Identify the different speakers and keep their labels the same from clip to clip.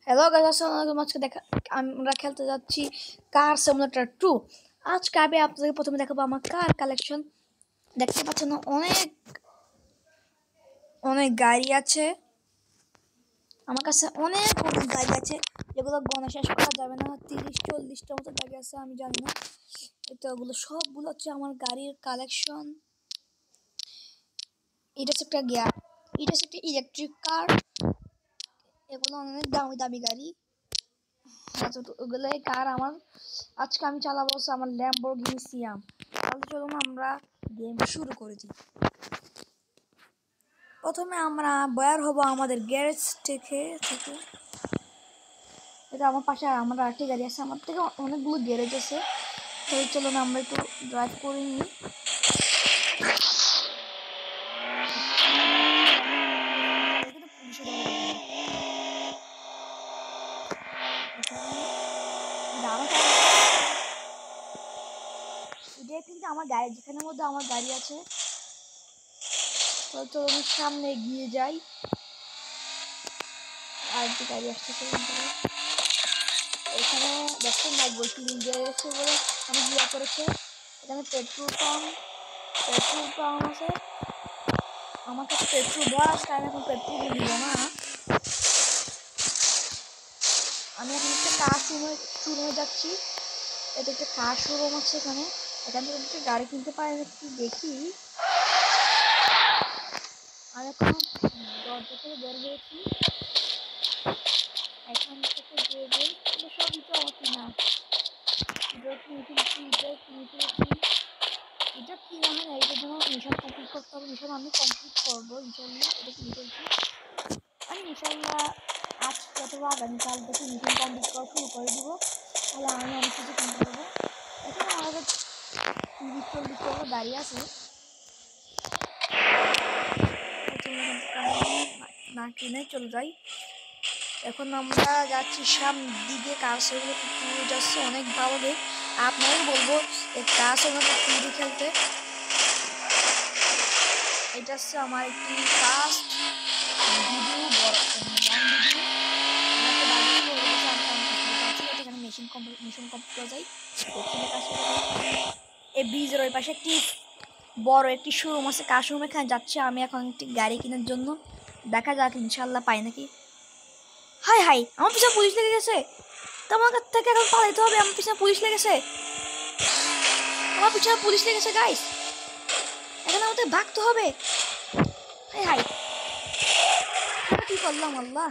Speaker 1: Hello guys, আসসালামু আলাইকুম। আজকে আমরা খেলতে যাচ্ছি কার সিমুলেটর 2। আজকে আমি আপনাদের প্রথমে দেখাবো আমার কার কালেকশন। দেখতে পাচ্ছেন অনেক অনেক গাড়ি আছে আমার কাছে, অনেক গাড়ি আছে যেগুলো গণা শেষ করা যাবে না। 30-40টা মতো গাড়ি আছে, আমি জানি না। এটা ওগুলো সবগুলো হচ্ছে আমার গাড়ির কালেকশন। এটা হচ্ছে একটা ইলেকট্রিক কার। এগুলো অনেক দামি দামি গাড়ি। ওগুলোই কার আমার। আজকে আমি চালাবো আমার ল্যাম্বরগিনি সিয়াম। তাহলে চলুন আমরা গেম শুরু করে দিই। প্রথমে আমরা বের হব আমাদের গ্যারেজ থেকে। এটা আমার পাশে আমার আরেকটি গাড়ি আছে, আমার থেকে অনেকগুলো গ্যারেজ আছে। তাহলে চলুন আমরা একটু ড্রাইভ করে নিই। এটা কিন্তু আমার গাড়ি, যেখানের মধ্যে আমার গাড়ি আছে। তো চলুন সামনে এগিয়ে যাই। আর একটি গাড়ি আসতেছে, এখানে দেখছেন বাইক বলছি এসে বলে আমি জিয়া করেছে। এখানে পেট্রোল পাম্প আছে। আমার কাছে পেট্রোল ভরা আছে, আমি এখন পেট্রোল দিব না। আমি এখন একটা কার শোরুমে যাচ্ছি। এটা একটা কার শোরুম আছে এখানে থেকে একটা গাড়ি কিনতে পারে নাকি দেখি। আমি এখন দরজা থেকে বের হয়েছি। এখান থেকে বের সবই তো আমার কিনা। এটা কি মনে হয় এইটার জন্য মিশন কমপ্লিট করতে হবে। মিশন আমি কমপ্লিট করবো ইনশাল্লাহ। এটা কি বলছি আমি ইনশাল্লাহ আজ অথবা আগামীকাল থেকে মিশন কমপ্লিট করা শুরু করে দিব। তাহলে আমি অনেক কিছু কিনতে পারবো। এখন আমাদের 30-40 দাঁড়িয়ে আছে। না কিনে চলে যাই। এখন আমরা যাচ্ছি সামনের দিকে। কার সেগুলো ট্যুরে যাচ্ছে অনেক ভালো লাগে। আপনাদের বলবো এই কার সেগুলো ট্যুরে খেলতে। এটা হচ্ছে আমার একটি ফার্স্ট ভিডিও, বড় মিশন কমপ্লিট করা যায়। এই ব্রিজের ওই পাশে একটি বড় একটি শোরুম আছে, কার শোরুম। এখানে যাচ্ছে আমি এখন একটি গাড়ি কেনার জন্য। দেখা যাক ইনশাল্লাহ পাই নাকি। হাই আমার পিছনে পুলিশ লেগে গেছে। তোমার কাছ থেকে এখন পালাইতে হবে। আমার পিছনে পুলিশ লেগেছে গাইস। এখন আমাদের ভাগতে হবে। হাই কি করলাম আল্লাহ।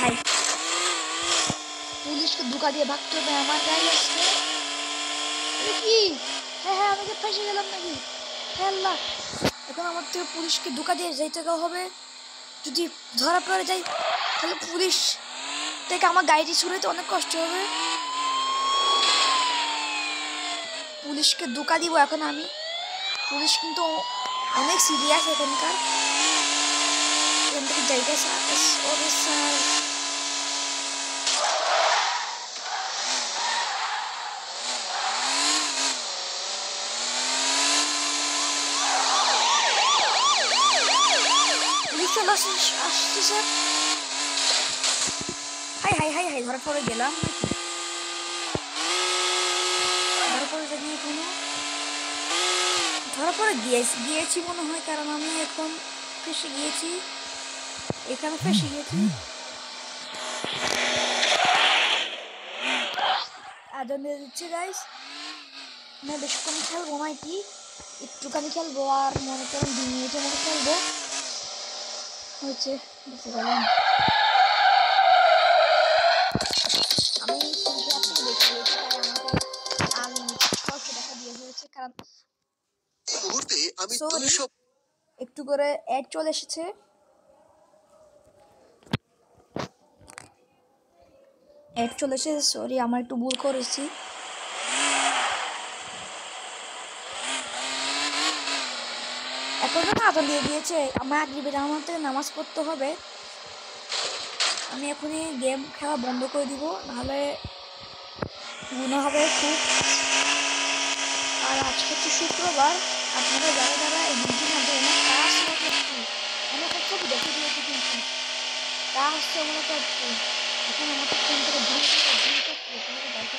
Speaker 1: হাই পুলিশকে ধোকা দিয়ে ভাগতে হবে। আমার গাড়ি আসছে কি? হ্যাঁ আমি যে ফেসে গেলাম নাকি? আল্লাহ, এখন আমার থেকে পুলিশকে ধোকা দিয়ে যাইতে হবে। যদি ধরা পড়ে যাই তাহলে পুলিশ থেকে আমার গাড়িটি ছুড়াইতে অনেক কষ্ট হবে। পুলিশকে ধোকা দিব এখন আমি। পুলিশ কিন্তু অনেক সিরিয়াস এখানকার। এখান থেকে যাইতে আসতেছে। হাই ধরা পড়ে গেলাম নাকি? ধরা পড়ে গিয়েছি মনে হয়, কারণ আমি এখন ফেসে গিয়েছি। এখানে ফেসে গিয়েছি। আজান দিয়ে দিচ্ছে গাইস। না বেশিক্ষণ খেলবো না, একটুখানি খেলবো। আর মনে করেন 2 মিনিটের মতো খেলবো হয়েছে। বুঝতে পারলাম আমি একটু করে অ্যাড চলে এসেছে। সরি, আমার একটু ভুল করেছি। এখন না আজান দিয়ে দিয়েছে। আমার আমার থেকে নামাজ পড়তে হবে। আমি এখনই গেম খেলা বন্ধ করে দিব, নাহলে গুণা হবে খুব। আর আজকে হচ্ছে শুক্রবার, আপনারা যারা যারা এই দুদিন আগে অনেক কাজ করতে অনেক ছবি দেখে দিয়েছি, কিন্তু তা হচ্ছে মূলত একটু এখন আমাকে ফোন থেকে ঘুরে ঘুরে ঘুরে করতে বাইকে